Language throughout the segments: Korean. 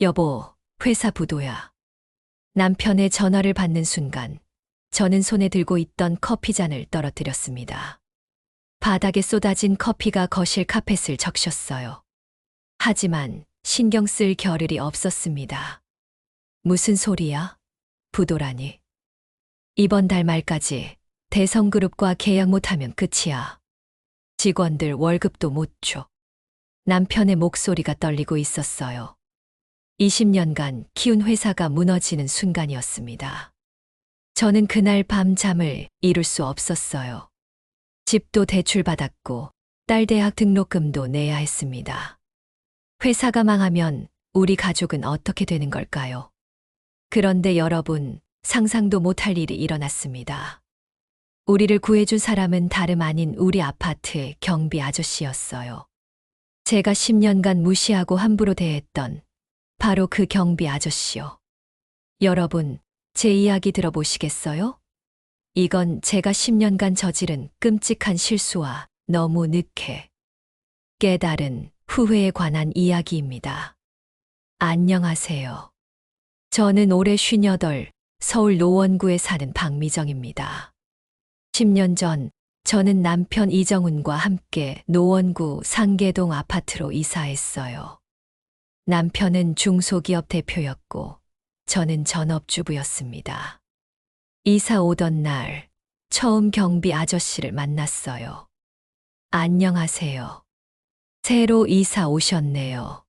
여보, 회사 부도야. 남편의 전화를 받는 순간 저는 손에 들고 있던 커피잔을 떨어뜨렸습니다. 바닥에 쏟아진 커피가 거실 카펫을 적셨어요. 하지만 신경 쓸 겨를이 없었습니다. 무슨 소리야? 부도라니. 이번 달 말까지 대성그룹과 계약 못하면 끝이야. 직원들 월급도 못 줘. 남편의 목소리가 떨리고 있었어요. 20년간 키운 회사가 무너지는 순간이었습니다. 저는 그날 밤 잠을 이룰 수 없었어요. 집도 대출받았고 딸 대학 등록금도 내야 했습니다. 회사가 망하면 우리 가족은 어떻게 되는 걸까요? 그런데 여러분, 상상도 못할 일이 일어났습니다. 우리를 구해준 사람은 다름 아닌 우리 아파트의 경비 아저씨였어요. 제가 10년간 무시하고 함부로 대했던 바로 그 경비 아저씨요. 여러분, 제 이야기 들어보시겠어요? 이건 제가 10년간 저지른 끔찍한 실수와 너무 늦게 깨달은 후회에 관한 이야기입니다. 안녕하세요. 저는 올해 58, 서울 노원구에 사는 박미정입니다. 10년 전 저는 남편 이정훈과 함께 노원구 상계동 아파트로 이사했어요. 남편은 중소기업 대표였고 저는 전업주부였습니다. 이사 오던 날 처음 경비 아저씨를 만났어요. 안녕하세요. 새로 이사 오셨네요.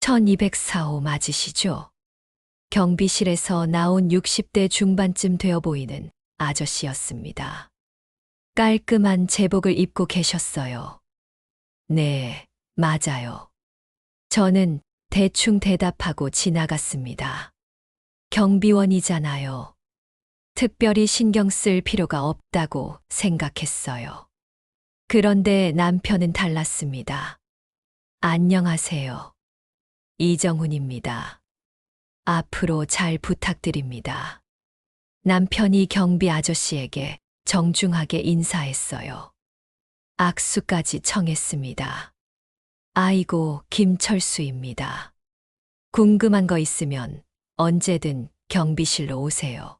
1204호 맞으시죠? 경비실에서 나온 60대 중반쯤 되어 보이는 아저씨였습니다. 깔끔한 제복을 입고 계셨어요. 네, 맞아요. 저는 대충 대답하고 지나갔습니다. 경비원이잖아요. 특별히 신경 쓸 필요가 없다고 생각했어요. 그런데 남편은 달랐습니다. 안녕하세요. 이정훈입니다. 앞으로 잘 부탁드립니다. 남편이 경비 아저씨에게 정중하게 인사했어요. 악수까지 청했습니다. 아이고, 김철수입니다. 궁금한 거 있으면 언제든 경비실로 오세요.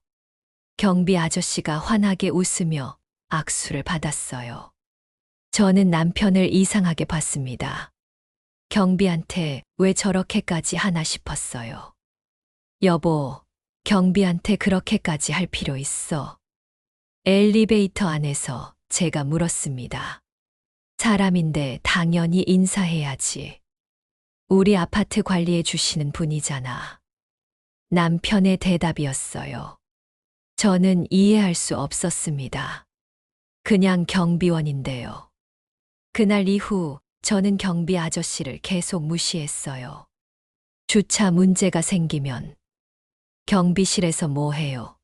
경비 아저씨가 환하게 웃으며 악수를 받았어요. 저는 남편을 이상하게 봤습니다. 경비한테 왜 저렇게까지 하나 싶었어요. 여보, 경비한테 그렇게까지 할 필요 있어? 엘리베이터 안에서 제가 물었습니다. 사람인데 당연히 인사해야지. 우리 아파트 관리해 주시는 분이잖아. 남편의 대답이었어요. 저는 이해할 수 없었습니다. 그냥 경비원인데요. 그날 이후 저는 경비 아저씨를 계속 무시했어요. 주차 문제가 생기면 경비실에서 뭐 해요?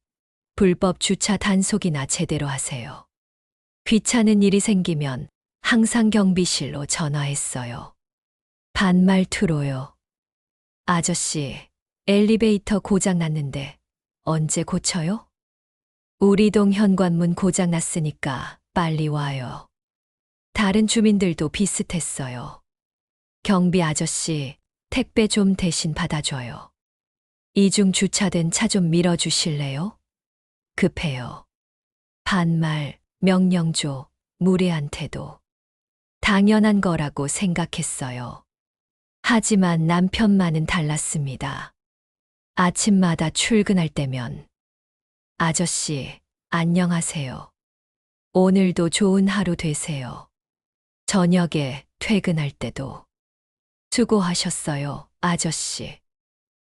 불법 주차 단속이나 제대로 하세요. 귀찮은 일이 생기면 항상 경비실로 전화했어요. 반말투로요. 아저씨, 엘리베이터 고장 났는데 언제 고쳐요? 우리 동 현관문 고장 났으니까 빨리 와요. 다른 주민들도 비슷했어요. 경비 아저씨, 택배 좀 대신 받아줘요. 이중 주차된 차 좀 밀어주실래요? 급해요. 반말, 명령조, 무례한 태도. 당연한 거라고 생각했어요. 하지만 남편만은 달랐습니다. 아침마다 출근할 때면 아저씨, 안녕하세요. 오늘도 좋은 하루 되세요. 저녁에 퇴근할 때도 수고하셨어요, 아저씨.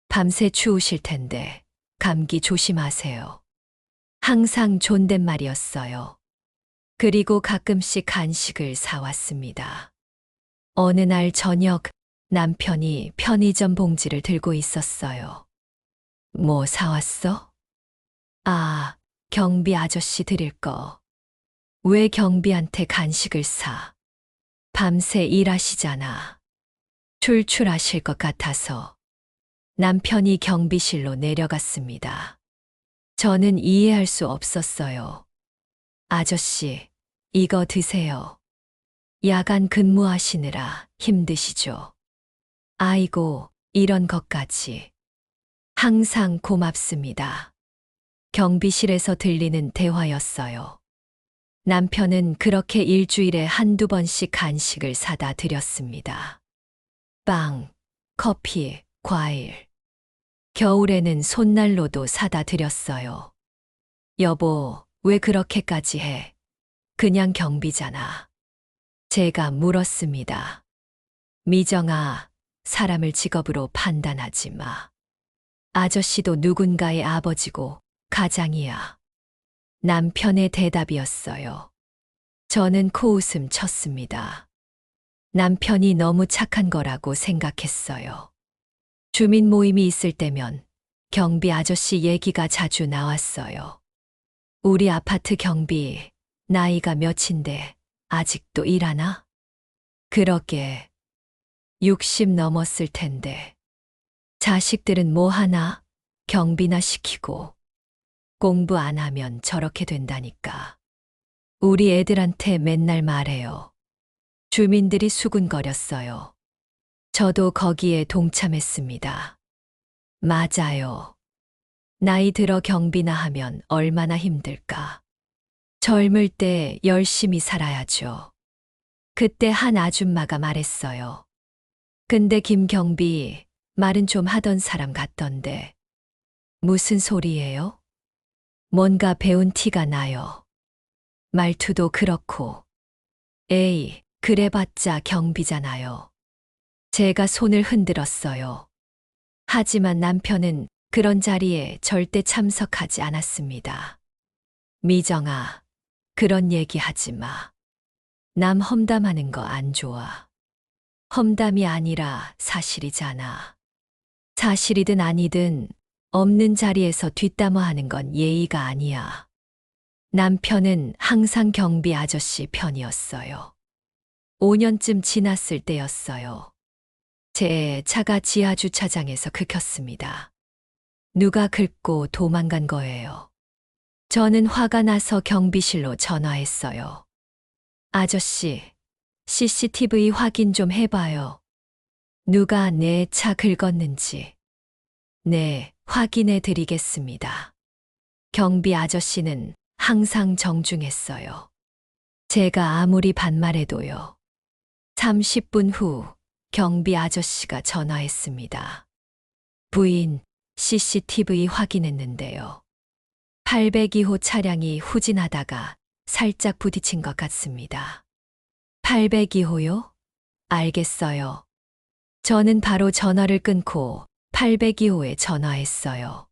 밤새 추우실 텐데 감기 조심하세요. 항상 존댓말이었어요. 그리고 가끔씩 간식을 사왔습니다. 어느 날 저녁 남편이 편의점 봉지를 들고 있었어요. 뭐 사왔어? 아, 경비 아저씨 드릴 거. 왜 경비한테 간식을 사? 밤새 일하시잖아. 출출하실 것 같아서. 남편이 경비실로 내려갔습니다. 저는 이해할 수 없었어요. 아저씨, 이거 드세요. 야간 근무하시느라 힘드시죠? 아이고, 이런 것까지. 항상 고맙습니다. 경비실에서 들리는 대화였어요. 남편은 그렇게 일주일에 한두 번씩 간식을 사다 드렸습니다. 빵, 커피, 과일. 겨울에는 손난로도 사다 드렸어요. 여보, 왜 그렇게까지 해? 그냥 경비잖아. 제가 물었습니다. 미정아, 사람을 직업으로 판단하지 마. 아저씨도 누군가의 아버지고 가장이야. 남편의 대답이었어요. 저는 코웃음 쳤습니다. 남편이 너무 착한 거라고 생각했어요. 주민 모임이 있을 때면 경비 아저씨 얘기가 자주 나왔어요. 우리 아파트 경비 나이가 몇인데 아직도 일하나? 그러게 60 넘었을 텐데. 자식들은 뭐 하나? 경비나 시키고. 공부 안 하면 저렇게 된다니까. 우리 애들한테 맨날 말해요. 주민들이 수군거렸어요. 저도 거기에 동참했습니다. 맞아요. 나이 들어 경비나 하면 얼마나 힘들까. 젊을 때 열심히 살아야죠. 그때 한 아줌마가 말했어요. 근데 김경비 말은 좀 하던 사람 같던데. 무슨 소리예요? 뭔가 배운 티가 나요. 말투도 그렇고. 에이, 그래봤자 경비잖아요. 제가 손을 흔들었어요. 하지만 남편은 그런 자리에 절대 참석하지 않았습니다. 미정아, 그런 얘기 하지 마. 남 험담하는 거 안 좋아. 험담이 아니라 사실이잖아. 사실이든 아니든 없는 자리에서 뒷담화하는 건 예의가 아니야. 남편은 항상 경비 아저씨 편이었어요. 5년쯤 지났을 때였어요. 제 차가 지하 주차장에서 긁혔습니다. 누가 긁고 도망간 거예요. 저는 화가 나서 경비실로 전화했어요. 아저씨, CCTV 확인 좀 해봐요. 누가 내 차 긁었는지. 네, 확인해 드리겠습니다. 경비 아저씨는 항상 정중했어요. 제가 아무리 반말해도요. 30분 후 경비 아저씨가 전화했습니다. 부인, CCTV 확인했는데요. 802호 차량이 후진하다가 살짝 부딪힌 것 같습니다. 802호요? 알겠어요. 저는 바로 전화를 끊고 802호에 전화했어요.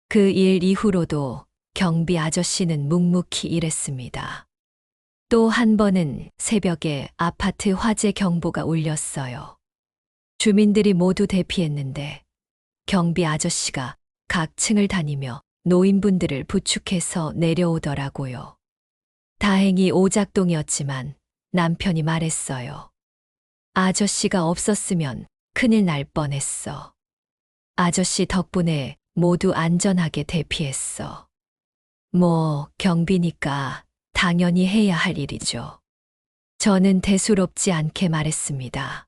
그 일 이후로도 경비 아저씨는 묵묵히 일했습니다. 또 한 번은 새벽에 아파트 화재 경보가 울렸어요. 주민들이 모두 대피했는데 경비 아저씨가 각 층을 다니며 노인분들을 부축해서 내려오더라고요. 다행히 오작동이었지만 남편이 말했어요. 아저씨가 없었으면 큰일 날 뻔했어. 아저씨 덕분에 모두 안전하게 대피했어. 뭐, 경비니까 당연히 해야 할 일이죠. 저는 대수롭지 않게 말했습니다.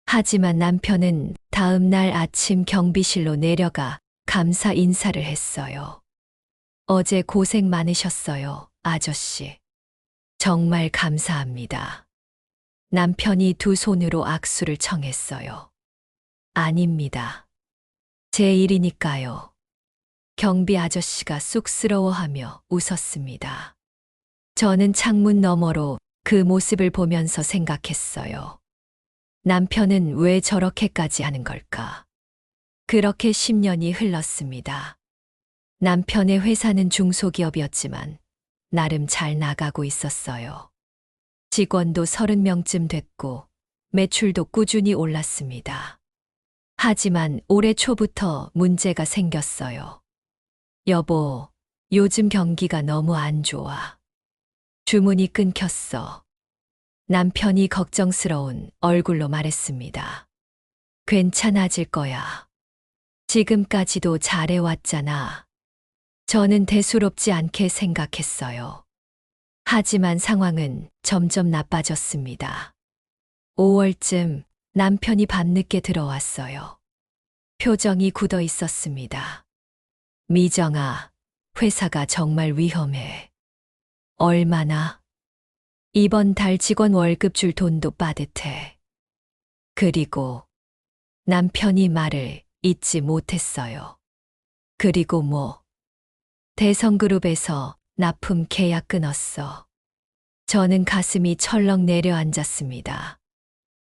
하지만 남편은 다음 날 아침 경비실로 내려가 감사 인사를 했어요. 어제 고생 많으셨어요, 아저씨. 정말 감사합니다. 남편이 두 손으로 악수를 청했어요. 아닙니다. 제 일이니까요. 경비 아저씨가 쑥스러워하며 웃었습니다. 저는 창문 너머로 그 모습을 보면서 생각했어요. 남편은 왜 저렇게까지 하는 걸까? 그렇게 10년이 흘렀습니다. 남편의 회사는 중소기업이었지만 나름 잘 나가고 있었어요. 직원도 30명쯤 됐고 매출도 꾸준히 올랐습니다. 하지만 올해 초부터 문제가 생겼어요. 여보, 요즘 경기가 너무 안 좋아. 주문이 끊겼어. 남편이 걱정스러운 얼굴로 말했습니다. 괜찮아질 거야. 지금까지도 잘해왔잖아. 저는 대수롭지 않게 생각했어요. 하지만 상황은 점점 나빠졌습니다. 5월쯤 남편이 밤늦게 들어왔어요. 표정이 굳어 있었습니다. 미정아, 회사가 정말 위험해. 얼마나? 이번 달 직원 월급 줄 돈도 빠듯해. 그리고 남편이 말을 잊지 못했어요. 그리고 뭐? 대성그룹에서 납품 계약 끊었어. 저는 가슴이 철렁 내려앉았습니다.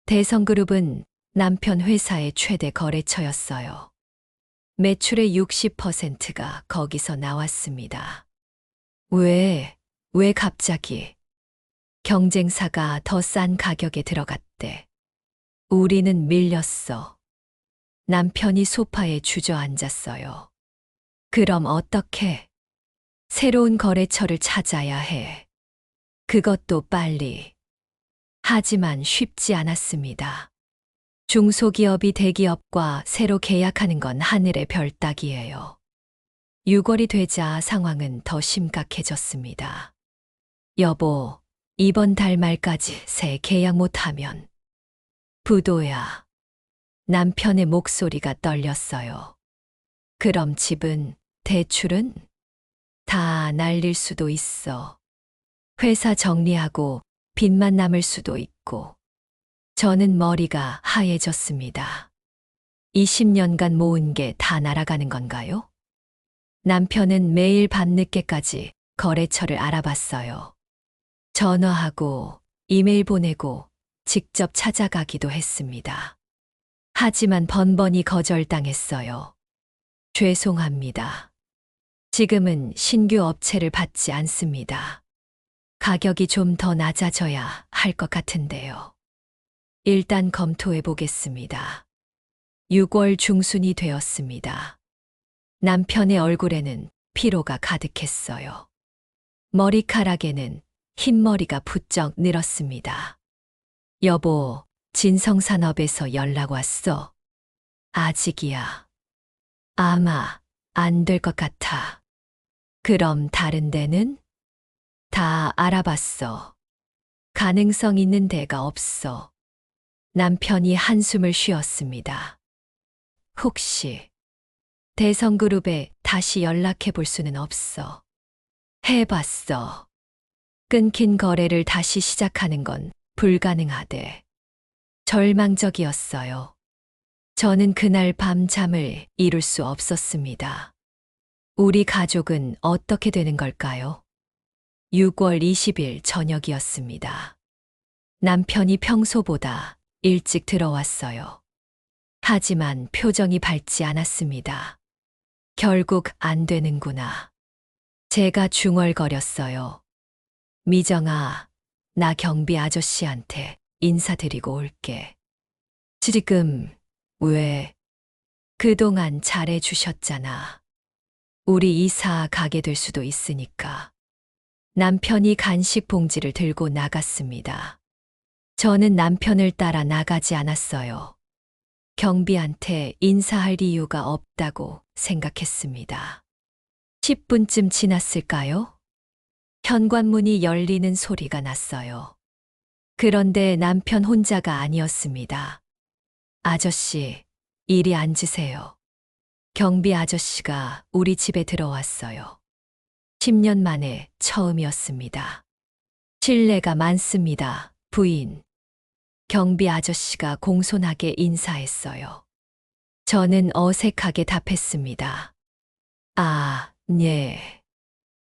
대성그룹은 남편 회사의 최대 거래처였어요. 매출의 60%가 거기서 나왔습니다. 왜 갑자기? 경쟁사가 더 싼 가격에 들어갔대. 우리는 밀렸어. 남편이 소파에 주저앉았어요. 그럼 어떻게? 새로운 거래처를 찾아야 해. 그것도 빨리. 하지만 쉽지 않았습니다. 중소기업이 대기업과 새로 계약하는 건 하늘의 별 따기예요. 6월이 되자 상황은 더 심각해졌습니다. 여보, 이번 달 말까지 새 계약 못하면. 부도야. 남편의 목소리가 떨렸어요. 그럼 집은, 대출은? 다 날릴 수도 있어. 회사 정리하고 빚만 남을 수도 있고. 저는 머리가 하얘졌습니다. 20년간 모은 게 다 날아가는 건가요? 남편은 매일 밤늦게까지 거래처를 알아봤어요. 전화하고 이메일 보내고 직접 찾아가기도 했습니다. 하지만 번번이 거절당했어요. 죄송합니다. 지금은 신규 업체를 받지 않습니다. 가격이 좀 더 낮아져야 할 것 같은데요. 일단 검토해 보겠습니다. 6월 중순이 되었습니다. 남편의 얼굴에는 피로가 가득했어요. 머리카락에는 흰머리가 부쩍 늘었습니다. 여보, 진성산업에서 연락 왔어. 아직이야. 아마 안 될 것 같아. 그럼 다른 데는? 다 알아봤어. 가능성 있는 데가 없어. 남편이 한숨을 쉬었습니다. 혹시 대성그룹에 다시 연락해 볼 수는 없어. 해봤어. 끊긴 거래를 다시 시작하는 건 불가능하대. 절망적이었어요. 저는 그날 밤 잠을 이룰 수 없었습니다. 우리 가족은 어떻게 되는 걸까요? 6월 20일 저녁이었습니다. 남편이 평소보다 일찍 들어왔어요. 하지만 표정이 밝지 않았습니다. 결국 안 되는구나. 제가 중얼거렸어요. 미정아, 나 경비 아저씨한테 인사드리고 올게. 지금 왜? 그동안 잘해주셨잖아. 우리 이사 가게 될 수도 있으니까. 남편이 간식 봉지를 들고 나갔습니다. 저는 남편을 따라 나가지 않았어요. 경비한테 인사할 이유가 없다고 생각했습니다. 10분쯤 지났을까요? 현관문이 열리는 소리가 났어요. 그런데 남편 혼자가 아니었습니다. 아저씨, 이리 앉으세요. 경비 아저씨가 우리 집에 들어왔어요. 10년 만에 처음이었습니다. 신뢰가 많습니다, 부인. 경비 아저씨가 공손하게 인사했어요. 저는 어색하게 답했습니다. 아, 네.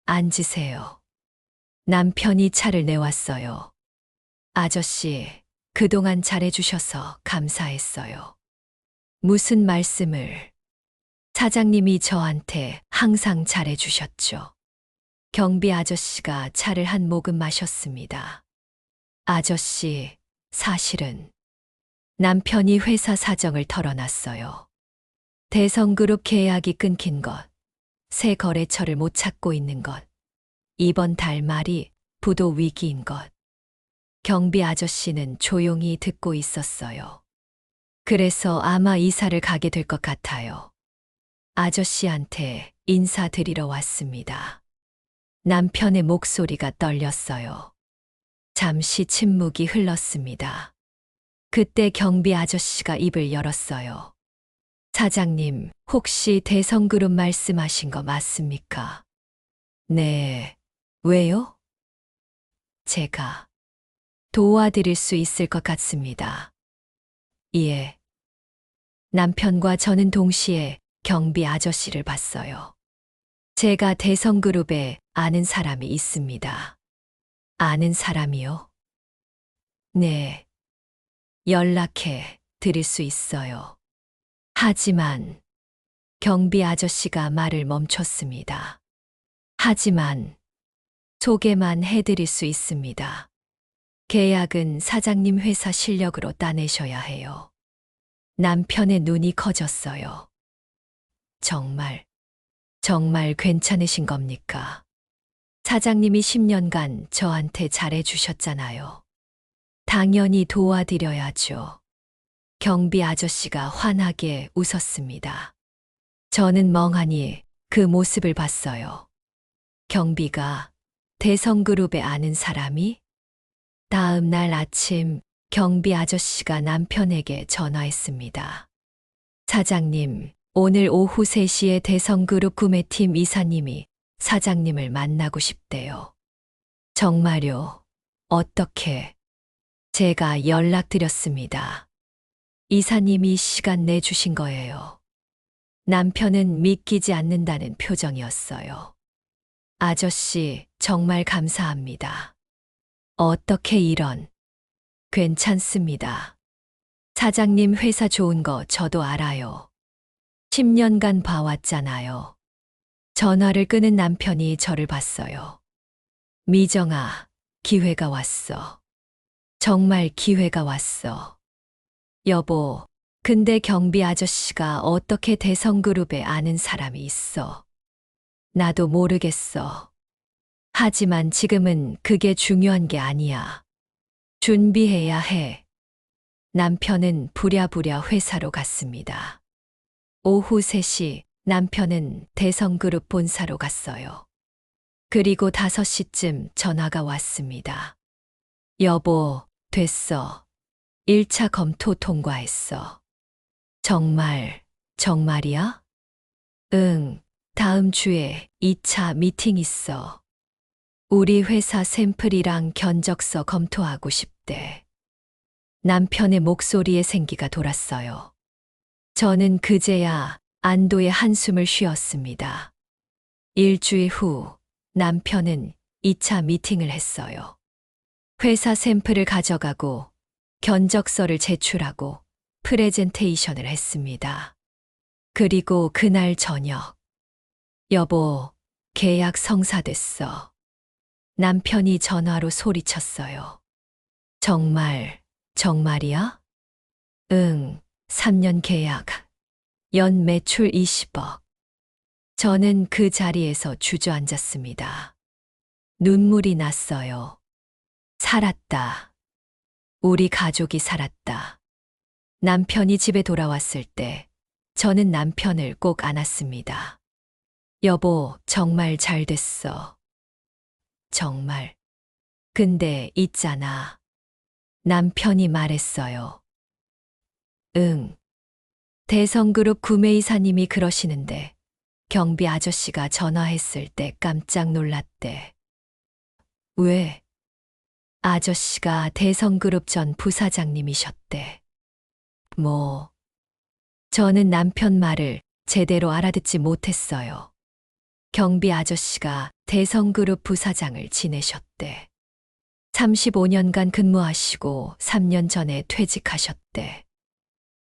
앉으세요. 남편이 차를 내왔어요. 아저씨, 그동안 잘해주셔서 감사했어요. 무슨 말씀을? 사장님이 저한테 항상 잘해주셨죠. 경비 아저씨가 차를 한 모금 마셨습니다. 아저씨, 사실은 남편이 회사 사정을 털어놨어요. 대성그룹 계약이 끊긴 것, 새 거래처를 못 찾고 있는 것, 이번 달 말이 부도 위기인 것. 경비 아저씨는 조용히 듣고 있었어요. 그래서 아마 이사를 가게 될 것 같아요. 아저씨한테 인사드리러 왔습니다. 남편의 목소리가 떨렸어요. 잠시 침묵이 흘렀습니다. 그때 경비 아저씨가 입을 열었어요. 사장님, 혹시 대성그룹 말씀하신 거 맞습니까? 네. 왜요? 제가 도와드릴 수 있을 것 같습니다. 예. 남편과 저는 동시에 경비 아저씨를 봤어요. 제가 대성그룹에 아는 사람이 있습니다. 아는 사람이요? 네. 연락해 드릴 수 있어요. 하지만 경비 아저씨가 말을 멈췄습니다. 하지만 소개만 해드릴 수 있습니다. 계약은 사장님 회사 실력으로 따내셔야 해요. 남편의 눈이 커졌어요. 정말 괜찮으신 겁니까? 사장님이 10년간 저한테 잘해주셨잖아요. 당연히 도와드려야죠. 경비 아저씨가 환하게 웃었습니다. 저는 멍하니 그 모습을 봤어요. 경비가 대성그룹에 아는 사람이? 다음 날 아침 경비 아저씨가 남편에게 전화했습니다. 사장님, 오늘 오후 3시에 대성그룹 구매팀 이사님이 사장님을 만나고 싶대요. 정말요? 어떻게? 제가 연락드렸습니다. 이사님이 시간 내주신 거예요. 남편은 믿기지 않는다는 표정이었어요. 아저씨, 정말 감사합니다. 어떻게 이런? 괜찮습니다. 사장님 회사 좋은 거 저도 알아요. 10년간 봐왔잖아요. 전화를 끄는 남편이 저를 봤어요. 미정아, 기회가 왔어. 정말 기회가 왔어. 여보, 근데 경비 아저씨가 어떻게 대성그룹에 아는 사람이 있어? 나도 모르겠어. 하지만 지금은 그게 중요한 게 아니야. 준비해야 해. 남편은 부랴부랴 회사로 갔습니다. 오후 3시 남편은 대성그룹 본사로 갔어요. 그리고 5시쯤 전화가 왔습니다. 여보, 됐어. 1차 검토 통과했어. 정말이야? 응, 다음 주에 2차 미팅 있어. 우리 회사 샘플이랑 견적서 검토하고 싶대. 남편의 목소리에 생기가 돌았어요. 저는 그제야 안도의 한숨을 쉬었습니다. 일주일 후 남편은 2차 미팅을 했어요. 회사 샘플을 가져가고 견적서를 제출하고 프레젠테이션을 했습니다. 그리고 그날 저녁, 여보, 계약 성사됐어. 남편이 전화로 소리쳤어요. 정말이야? 응, 3년 계약, 연 매출 20억. 저는 그 자리에서 주저앉았습니다. 눈물이 났어요. 살았다. 우리 가족이 살았다. 남편이 집에 돌아왔을 때 저는 남편을 꼭 안았습니다. 여보, 정말 잘 됐어. 정말. 근데 있잖아. 남편이 말했어요. 응. 대성그룹 구매이사님이 그러시는데 경비 아저씨가 전화했을 때 깜짝 놀랐대. 왜? 아저씨가 대성그룹 전 부사장님이셨대. 저는 남편 말을 제대로 알아듣지 못했어요. 경비 아저씨가 대성그룹 부사장을 지내셨대. 35년간 근무하시고 3년 전에 퇴직하셨대.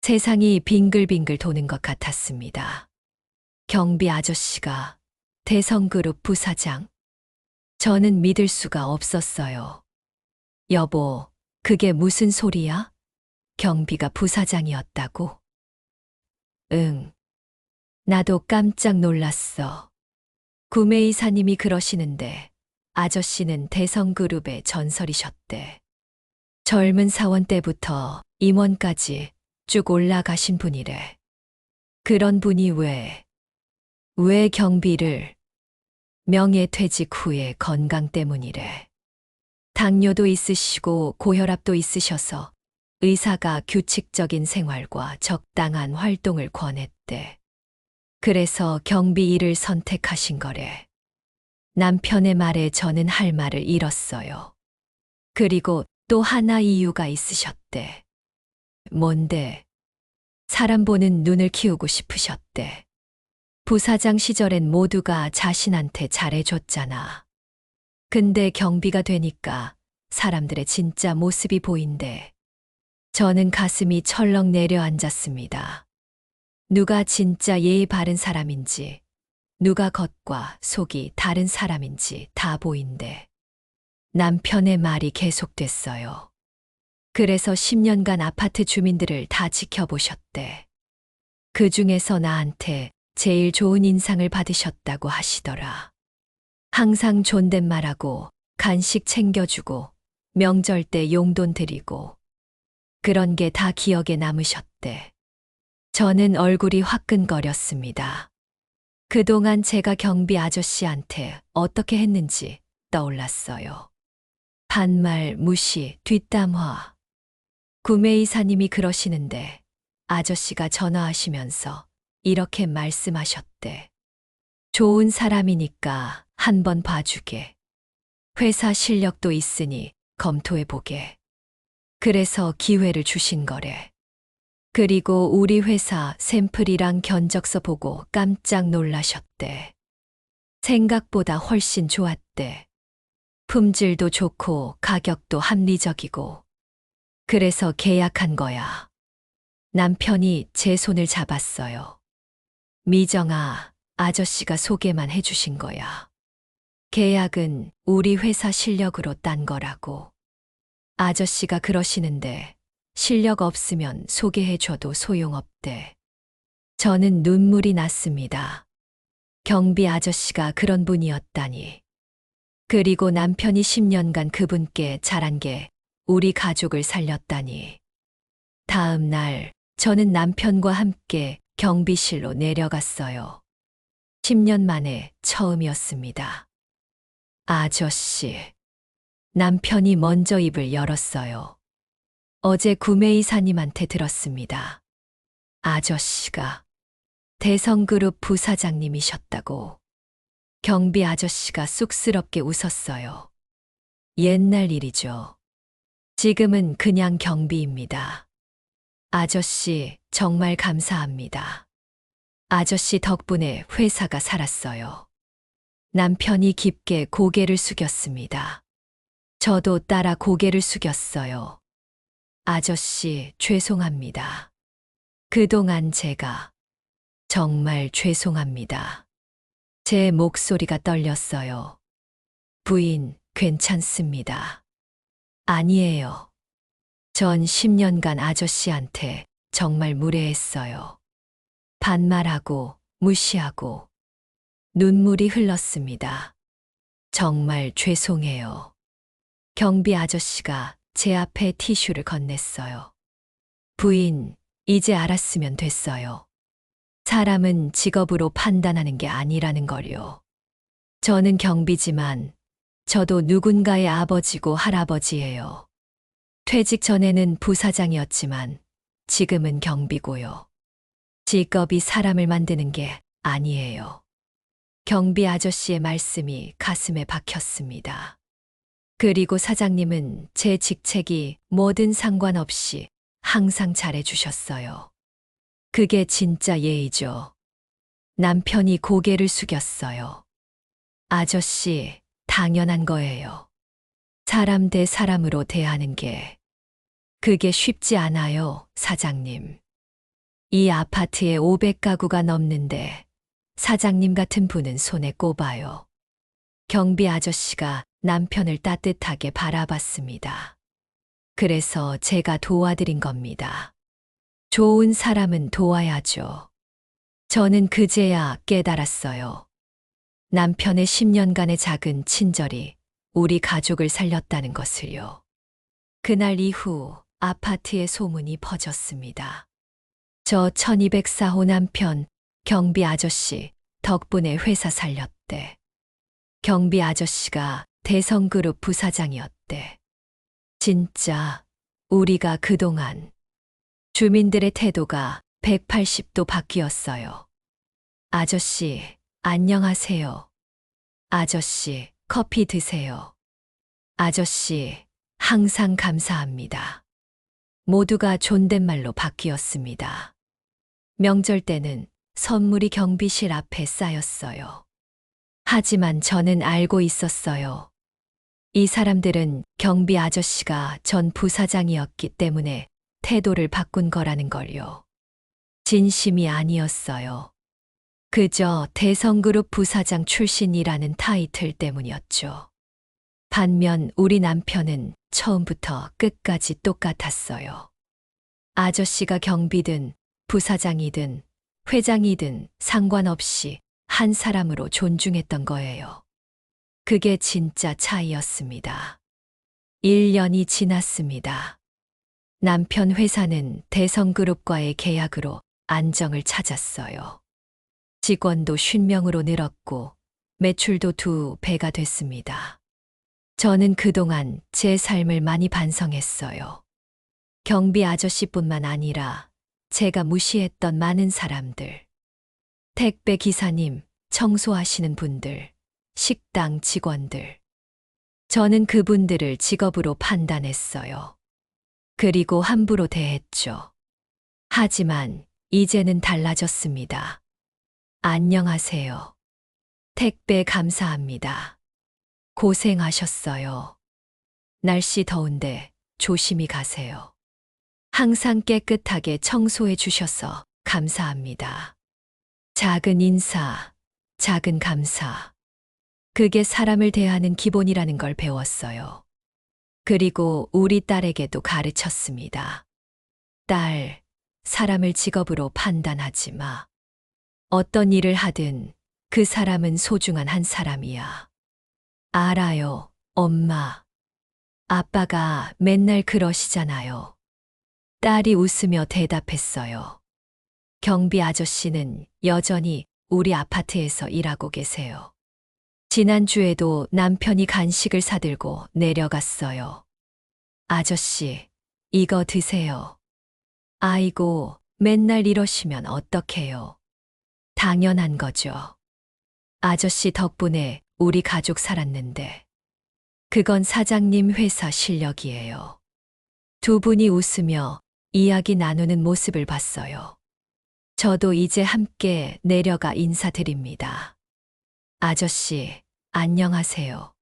세상이 빙글빙글 도는 것 같았습니다. 경비 아저씨가 대성그룹 부사장? 저는 믿을 수가 없었어요. 여보, 그게 무슨 소리야? 경비가 부사장이었다고? 응. 나도 깜짝 놀랐어. 구매이사님이 그러시는데 아저씨는 대성그룹의 전설이셨대. 젊은 사원 때부터 임원까지 쭉 올라가신 분이래. 그런 분이 왜 경비를? 명예퇴직 후에 건강 때문이래. 당뇨도 있으시고 고혈압도 있으셔서 의사가 규칙적인 생활과 적당한 활동을 권했대. 그래서 경비 일을 선택하신 거래. 남편의 말에 저는 할 말을 잃었어요. 그리고 또 하나 이유가 있으셨대. 뭔데? 사람 보는 눈을 키우고 싶으셨대. 부사장 시절엔 모두가 자신한테 잘해줬잖아. 근데 경비가 되니까 사람들의 진짜 모습이 보인대. 저는 가슴이 철렁 내려앉았습니다. 누가 진짜 예의 바른 사람인지, 누가 겉과 속이 다른 사람인지 다 보인대. 남편의 말이 계속됐어요. 그래서 10년간 아파트 주민들을 다 지켜보셨대. 그 중에서 나한테 제일 좋은 인상을 받으셨다고 하시더라. 항상 존댓말하고 간식 챙겨주고 명절 때 용돈 드리고 그런 게 다 기억에 남으셨대. 저는 얼굴이 화끈거렸습니다. 그동안 제가 경비 아저씨한테 어떻게 했는지 떠올랐어요. 반말, 무시, 뒷담화. 구매이사님이 그러시는데 아저씨가 전화하시면서 이렇게 말씀하셨대. 좋은 사람이니까 한번 봐주게. 회사 실력도 있으니 검토해보게. 그래서 기회를 주신 거래. 그리고 우리 회사 샘플이랑 견적서 보고 깜짝 놀라셨대. 생각보다 훨씬 좋았대. 품질도 좋고 가격도 합리적이고. 그래서 계약한 거야. 남편이 제 손을 잡았어요. 미정아, 아저씨가 소개만 해주신 거야. 계약은 우리 회사 실력으로 딴 거라고. 아저씨가 그러시는데 실력 없으면 소개해줘도 소용없대. 저는 눈물이 났습니다. 경비 아저씨가 그런 분이었다니. 그리고 남편이 10년간 그분께 잘한 게 우리 가족을 살렸다니. 다음 날 저는 남편과 함께 경비실로 내려갔어요. 10년 만에 처음이었습니다. 아저씨. 남편이 먼저 입을 열었어요. 어제 구매이사님한테 들었습니다. 아저씨가 대성그룹 부사장님이셨다고. 경비 아저씨가 쑥스럽게 웃었어요. 옛날 일이죠. 지금은 그냥 경비입니다. 아저씨, 정말 감사합니다. 아저씨 덕분에 회사가 살았어요. 남편이 깊게 고개를 숙였습니다. 저도 따라 고개를 숙였어요. 아저씨, 죄송합니다. 그동안 제가 정말 죄송합니다. 제 목소리가 떨렸어요. 부인, 괜찮습니다. 아니에요. 전 10년간 아저씨한테 정말 무례했어요. 반말하고 무시하고 눈물이 흘렀습니다. 정말 죄송해요. 경비 아저씨가 제 앞에 티슈를 건넸어요. 부인, 이제 알았으면 됐어요. 사람은 직업으로 판단하는 게 아니라는 걸요. 저는 경비지만 저도 누군가의 아버지고 할아버지예요. 퇴직 전에는 부사장이었지만 지금은 경비고요. 직업이 사람을 만드는 게 아니에요. 경비 아저씨의 말씀이 가슴에 박혔습니다. 그리고 사장님은 제 직책이 뭐든 상관없이 항상 잘해주셨어요. 그게 진짜 예의죠. 남편이 고개를 숙였어요. 아저씨, 당연한 거예요. 사람 대 사람으로 대하는 게. 그게 쉽지 않아요, 사장님. 이 아파트에 500가구가 넘는데 사장님 같은 분은 손에 꼽아요. 경비 아저씨가 남편을 따뜻하게 바라봤습니다. 그래서 제가 도와드린 겁니다. 좋은 사람은 도와야죠. 저는 그제야 깨달았어요. 남편의 10년간의 작은 친절이 우리 가족을 살렸다는 것을요. 그날 이후 아파트에 소문이 퍼졌습니다. 저 1204호 남편 경비 아저씨 덕분에 회사 살렸대. 경비 아저씨가 대성그룹 부사장이었대. 진짜 우리가 그동안 주민들의 태도가 180도 바뀌었어요. 아저씨, 안녕하세요. 아저씨, 커피 드세요. 아저씨, 항상 감사합니다. 모두가 존댓말로 바뀌었습니다. 명절 때는 선물이 경비실 앞에 쌓였어요. 하지만 저는 알고 있었어요. 이 사람들은 경비 아저씨가 전 부사장이었기 때문에 태도를 바꾼 거라는 걸요. 진심이 아니었어요. 그저 대성그룹 부사장 출신이라는 타이틀 때문이었죠. 반면 우리 남편은 처음부터 끝까지 똑같았어요. 아저씨가 경비든 부사장이든 회장이든 상관없이 한 사람으로 존중했던 거예요. 그게 진짜 차이였습니다. 1년이 지났습니다. 남편 회사는 대성그룹과의 계약으로 안정을 찾았어요. 직원도 50명으로 늘었고 매출도 2배가 됐습니다. 저는 그동안 제 삶을 많이 반성했어요. 경비 아저씨뿐만 아니라 제가 무시했던 많은 사람들, 택배 기사님, 청소하시는 분들, 식당 직원들. 저는 그분들을 직업으로 판단했어요. 그리고 함부로 대했죠. 하지만 이제는 달라졌습니다. 안녕하세요. 택배 감사합니다. 고생하셨어요. 날씨 더운데 조심히 가세요. 항상 깨끗하게 청소해 주셔서 감사합니다. 작은 인사, 작은 감사. 그게 사람을 대하는 기본이라는 걸 배웠어요. 그리고 우리 딸에게도 가르쳤습니다. 딸, 사람을 직업으로 판단하지 마. 어떤 일을 하든 그 사람은 소중한 한 사람이야. 알아요, 엄마. 아빠가 맨날 그러시잖아요. 딸이 웃으며 대답했어요. 경비 아저씨는 여전히 우리 아파트에서 일하고 계세요. 지난주에도 남편이 간식을 사들고 내려갔어요. 아저씨, 이거 드세요. 아이고, 맨날 이러시면 어떡해요. 당연한 거죠. 아저씨 덕분에 우리 가족 살았는데. 그건 사장님 회사 실력이에요. 두 분이 웃으며 이야기 나누는 모습을 봤어요. 저도 이제 함께 내려가 인사드립니다. 아저씨, 안녕하세요.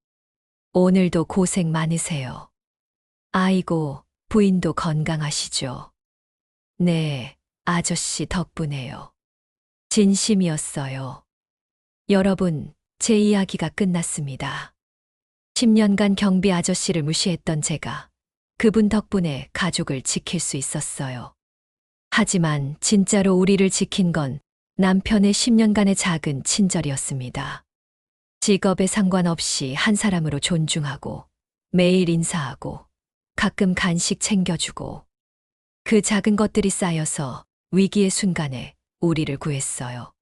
오늘도 고생 많으세요. 아이고, 부인도 건강하시죠? 네, 아저씨 덕분에요. 진심이었어요. 여러분, 제 이야기가 끝났습니다. 10년간 경비 아저씨를 무시했던 제가 그분 덕분에 가족을 지킬 수 있었어요. 하지만 진짜로 우리를 지킨 건 남편의 10년간의 작은 친절이었습니다. 직업에 상관없이 한 사람으로 존중하고 매일 인사하고 가끔 간식 챙겨주고 그 작은 것들이 쌓여서 위기의 순간에 우리를 구했어요.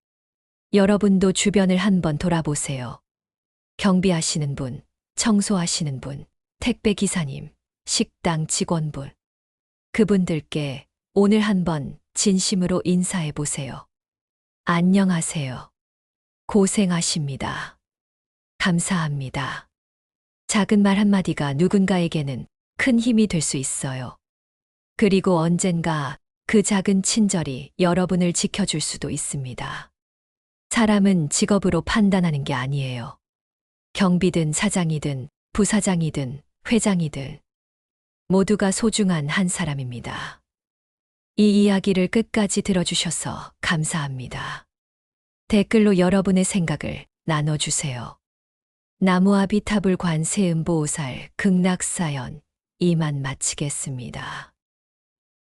여러분도 주변을 한번 돌아보세요. 경비하시는 분, 청소하시는 분, 택배 기사님, 식당 직원분. 그분들께 오늘 한번 진심으로 인사해 보세요. 안녕하세요. 고생하십니다. 감사합니다. 작은 말 한마디가 누군가에게는 큰 힘이 될 수 있어요. 그리고 언젠가 그 작은 친절이 여러분을 지켜줄 수도 있습니다. 사람은 직업으로 판단하는 게 아니에요. 경비든 사장이든 부사장이든 회장이든 모두가 소중한 한 사람입니다. 이 이야기를 끝까지 들어주셔서 감사합니다. 댓글로 여러분의 생각을 나눠주세요. 나무아비타불 관세음보살 극락사연 이만 마치겠습니다.